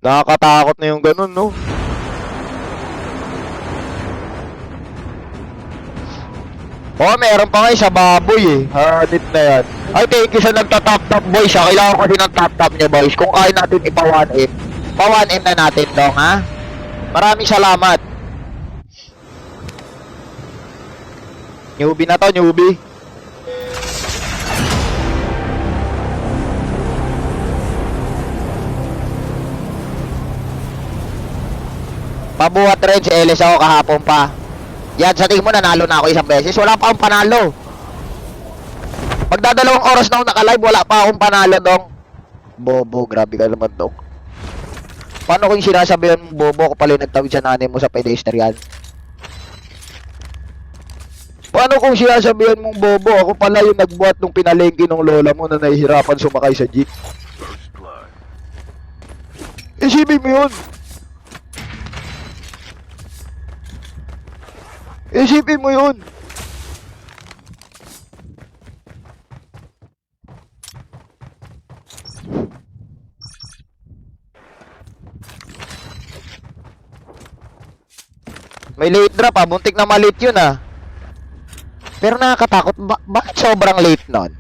Nakakatakot na yung ganun, no? Oh, meron pa nga sa baboy eh. Hanip na yan. Ay, thank you sa nagta-top-top boys ha. Kailangan ko kasi ng top-top niyo boys. Kung kaya natin ipa-1M. Pa-1M na natin dong ha. Maraming salamat. Newbie na to, newbie. Pabuhat rin si Ellis ako kahapon pa. Yan, sa tingin mo nanalo na ako isang beses. Wala pa akong panalo. Magdadalawang oras na ako naka-live, wala pa akong panalo dong. Bobo, grabe ka naman dong. Paano kung sinasabihan mong bobo ako pala yung nagtawid sa nanay mo sa pedestrian? Paano kung sinasabihan mong bobo ako pala yung nagbuhat nung pinalengke ng lola mo na nahihirapan sumakay sa jeep? Isipin mo yun. Isipin mo yun. May late drop ah, buntik na malate yun ah. Pero nakakatakot, bakit sobrang late nun?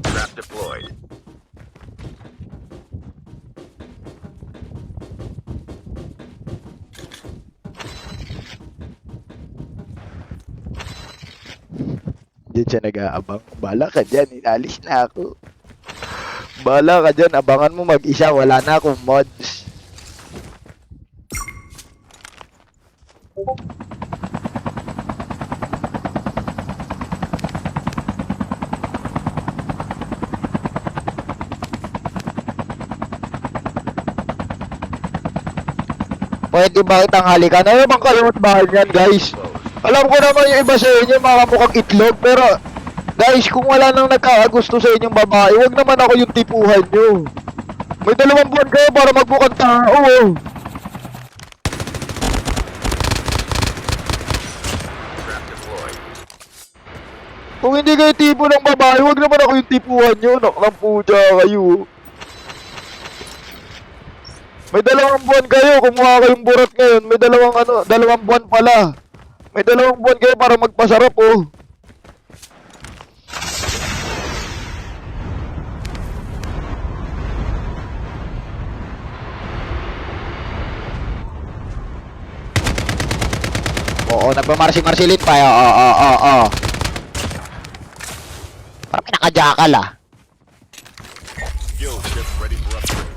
Trap deployed. Diyan siya nag-aabang. Bala ka dyan, inalis na ako. Bala ka dyan, abangan mo mag-isa, wala na akong mods. Pwede ba kitang halikan? Ano bang kalawat bahal yan, guys? Alam ko naman yung iba sa inyo, mga mukhang itlog, pero guys, kung wala nang nagkakagusto sa inyong babae, wag naman ako yung tipuhan nyo. May 2 buwan kayo para magbukang tao, oh. Trap deployed. Kung hindi kayo tipo ng babae, wag naman ako yung tipuhan nyo. Naklang puja kayo. May 2 buwan kayo, kumuha kayong burat ngayon. May 2 buwan pala. May 2 buwan kayo para magpasarap, oh. Oo, nagmamarsi-marsilit pa. Oo. Parang pinaka-jackal, ah. Skill chip ready for upgrade.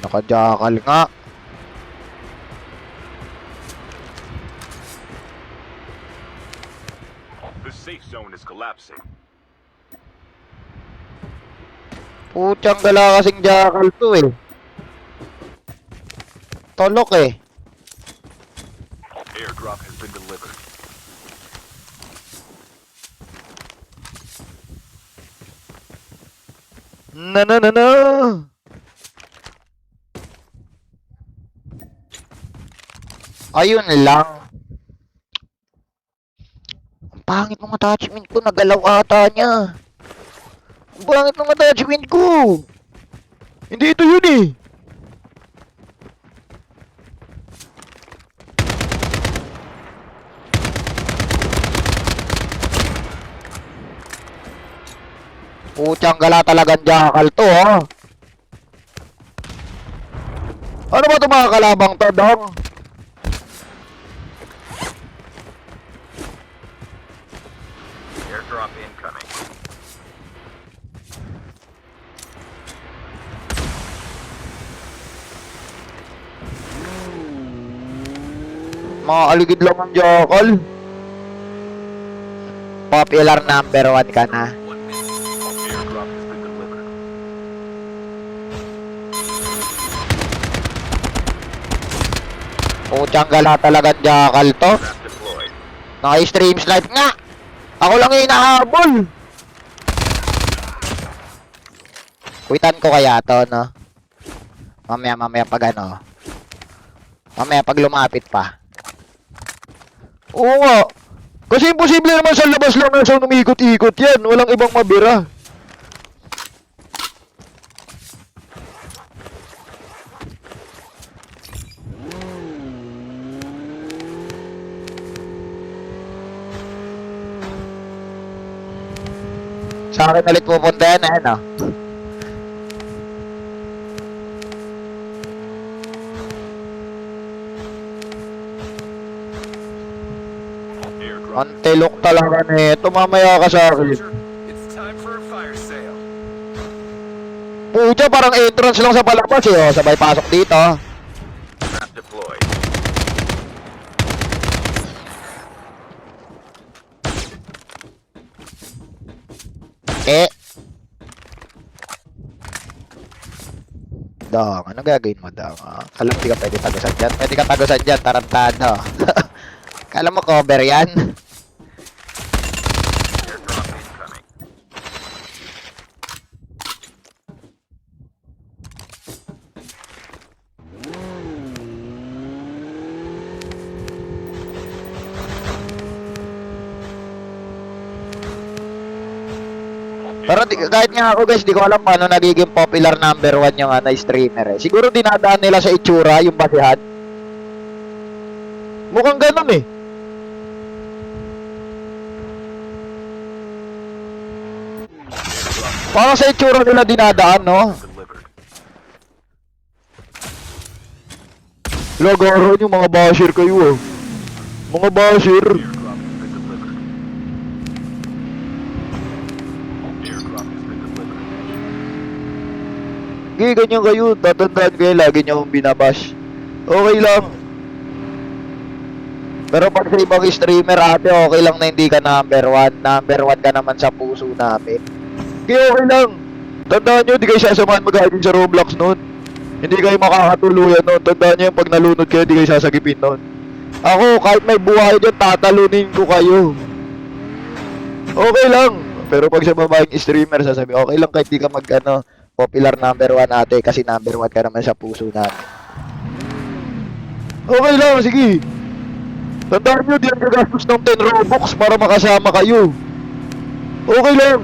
Naka-jackal nga. The safe zone is collapsing. Putyang gala kasing jackal to, eh. Tolok, eh. Airdrop has been delivered. Na. Ayun lang. Ang pangit ng attachment ko, nagalaw ata niya. Ang pangit ng attachment ko. Hindi ito yun eh. Putyang gala talagang jackal to, ha. Ano ba ito mga kalabang to, dong? Airdrop incoming. Mga aligid lang ang jackal. Popular number 1 ka na. Airdrop has been delivered. Putyang gala talagang jackal to. Trap deployed. Naka-stream snipe nga. Ako lang yung hinahabol. Kuitan ko kaya to, no? Mamaya pag ano. Mamaya pag lumapit pa. Oo nga. Kasi imposible naman sa labas lang na sa umikot-ikot yan. Walang ibang mabira. Sa akin ulit pupunta yan, ano? Airdrop. Antelok talaga nito. Mamaya ka sa akin. It's time for a fire sale. Pucha, parang entrance lang sa palabas eh. Oh, sabay pasok dito. Trap deployed. Eh. Dong, ano gagawin mo, Dong? Ah, alam, di ka pwede tagusan dyan. Pwede ka tagusan dyan, tarantado. Kala mo cover yan? Airdrop incoming. Pero kahit nga ako guys, di ko alam paano nagiging popular number 1 yung streamer eh. Siguro dinadaan nila sa itsura, yung basihan. Mukhang ganun eh. Parang sa itsura nila dinadaan, no? Delivered. Lagaron yung mga basher kayo, oh. Mga basher. Airdrop has been delivered. Airdrop has been delivered. Hindi, ganyan kayo. Tatandaan kayo, lagi nyo akong binabash. Okay lang. Pero pag sa ibang streamer, ate, okay lang na hindi ka number 1. Number 1 ka naman sa puso namin. Kaya okay lang. Tandaan nyo, hindi kayo sasamahan mag-hiding sa Roblox noon. Hindi kayo makakatuluyan noon. Tandaan nyo, pag nalunod kayo, hindi kayo sasagipin noon. Ako, kahit may buhay dyan, tatalunin ko kayo. Okay lang. Pero pag sa babaeng streamer, sasabi, okay lang kahit di ka popular number 1 ate, kasi number 1 ka naman sa puso namin. Okay lang, sige. Tandaan nyo, di ang gagastos ng 10 Robux para makasama kayo. Okay lang.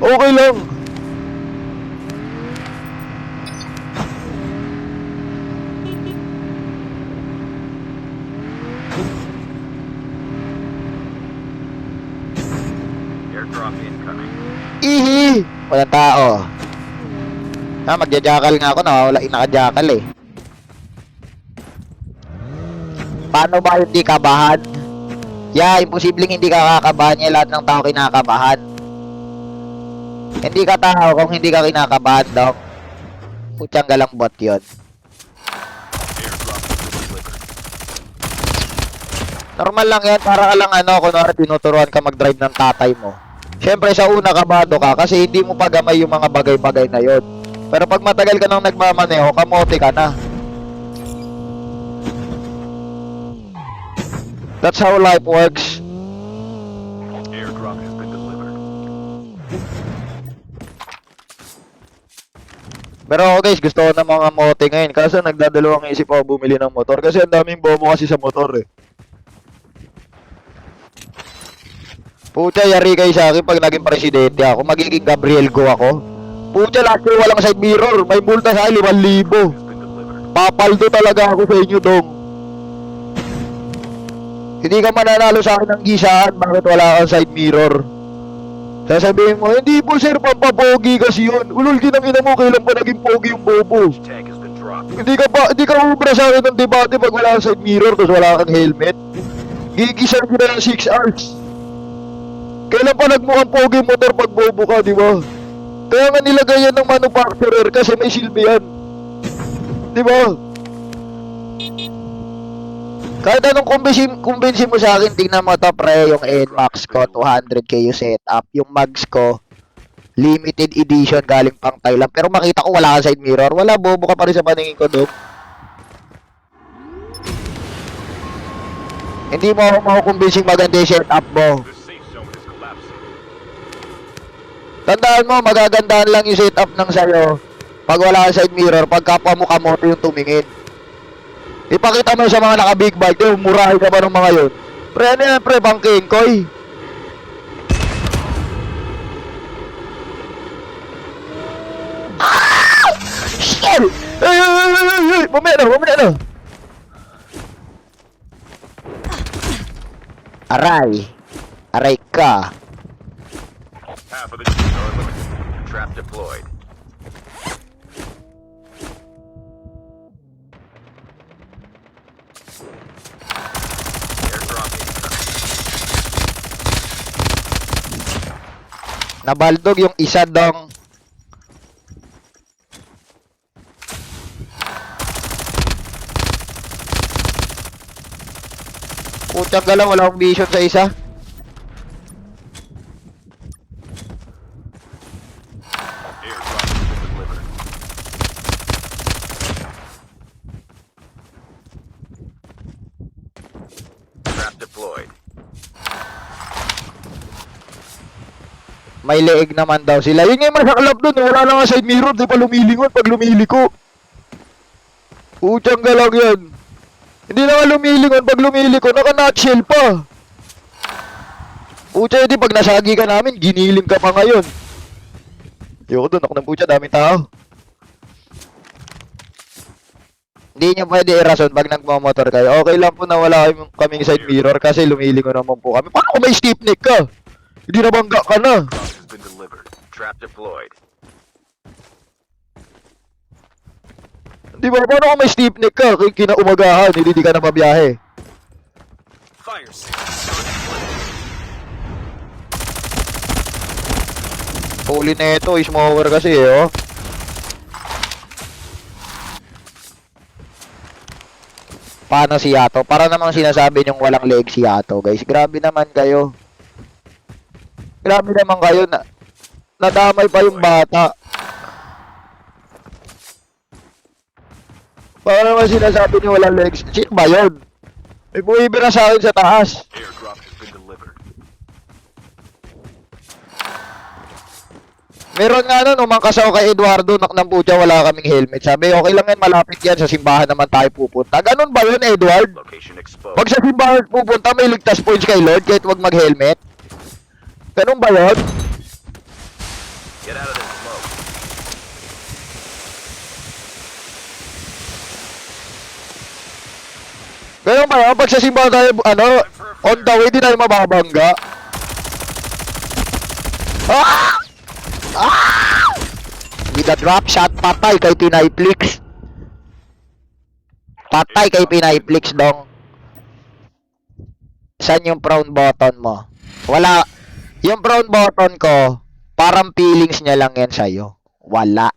Okay lang. Airdrop incoming. Ihi! Walang tao. Magjajakal nga ako, nawawala yung nakajakal eh. Paano ba hindi kabahan? Yeah, imposibleng hindi ka kakabahan niya, lahat ng tao kinakabahan. Hindi ka tao kung hindi ka kinakabahan, Dok. Putyang galang bot yun. Airdrop has been delivered. Normal lang yan, para ka lang kunwari tinuturuan ka mag-drive ng tatay mo. Siyempre sa una kabado ka kasi hindi mo pagamay yung mga bagay-bagay na yon. Pero pag matagal ka nang nagmamaneho, kamote ka na. That's how life works. Airdrop has been delivered. Pero ako guys, gusto ko ng mga mote ngayon. Kaso nagdadalawang isip ako bumili ng motor. Kasi ang daming bomo kasi sa motor eh. Pucha, yari kayo sa akin pag naging presidente ako. Magiging Gabriel Go ako. Pucha, last year walang side mirror. May multa sa akin, 5,000. Has been delivered. Papaldo talaga ako sa inyo, Dong. Hindi ka mananalo sa akin ng gisaan. Bakit wala kang side mirror? Sasabihin mo, hindi po sir, pampapogi kasi yun. Ulul, ginang-ina mo, kailan pa naging pogi yung bobo? Tag has been dropped. Hindi ka ubra sa akin ng debate pag wala kang side mirror tapos wala kang helmet. Gigisan ko na ng 6 hours. Kailan pa nagmukhang pogi yung motor pag bobo ka, di ba? Kaya nga nilagay yan ng manufacturer kasi may silbi yan. Di ba? Kahit anong kumbinsin mo sa akin, tingnan mo to pre, yung NMAX ko, 200k yung setup. Yung mags ko, limited edition galing pang Thailand. Pero makita ko wala kang side mirror. Wala, bobo ka pa rin sa paningin ko, Dok. Hindi mo ako makukumbinsing maganda yung setup mo. The safe zone is collapsing. Tandaan mo, magagandahan lang yung setup ng sayo. Pag wala kang side mirror, pag kapwa mo kamote yung tumingin. Ipakita mo sa mga naka-big bike, murahin ka ba ng mga yun? Pre, ano yan, pre, bangking, koy? Ah! Shit! Ay! Mamaya na! Aray! Aray ka! Half of the team are eliminated. Trap deployed. Airdrop incoming. Nabaldog yung isa dong. Putang galaw, wala akong vision sa isa. Airdrop has been delivered. Trap deployed. May leeg naman daw sila. Yun nga yung masaklap dun. Wala na nga side mirror. Di pa lumilingon pag lumiliko. Putang galaw yun. Hindi na nga lumilingon. Pag lumiliko, naka-nutshell pa. Pucha, di pag nasagi ka namin, giniling ka pa ngayon. Ayoko dun. Ako ng pucha, daming tao. Hindi nyo pwede irason pag nagmamotor kayo. Okay lang po na wala kaming side mirror kasi lumilingon naman po kami. Paano kung may steep neck ka? Hindi na bangga ka na. Drop has been delivered. Trap deployed. Di ba? Paano kung may steep neck ka? Kinaumagahan, hindi ka na mabiyahe. Fire sale. Huli na ito, smoker kasi oh. Paano si Yato? Para namang sinasabi niyong walang leg si Yato, guys. Grabe naman kayo. Grabe naman kayo na nadamay pa yung bata. Para naman sinasabi niyo walang legs. Sino ba yun? May bumibira sa akin sa taas. Airdrop has been delivered. Meron nga nun, umangkas ako kay Eduardo, ng putya, wala kaming helmet. Sabi, okay lang yan, malapit yan, sa simbahan naman tayo pupunta. Ganun ba yun, Edward? Location exposed. Pag sa simbahan pupunta, may ligtas points kay Lord, kahit wag mag-helmet? Ganun ba yun? Get out of this smoke. Ganun ba yun? Pag sa simbahan tayo, on the way, di tayo mababangga. Ah! Ah! With a drop shot, patay kay Pinayflix. Patay kay Pinayflix, dong. Saan yung brown button mo? Wala. Yung brown button ko, parang feelings niya lang yan sa'yo. Wala.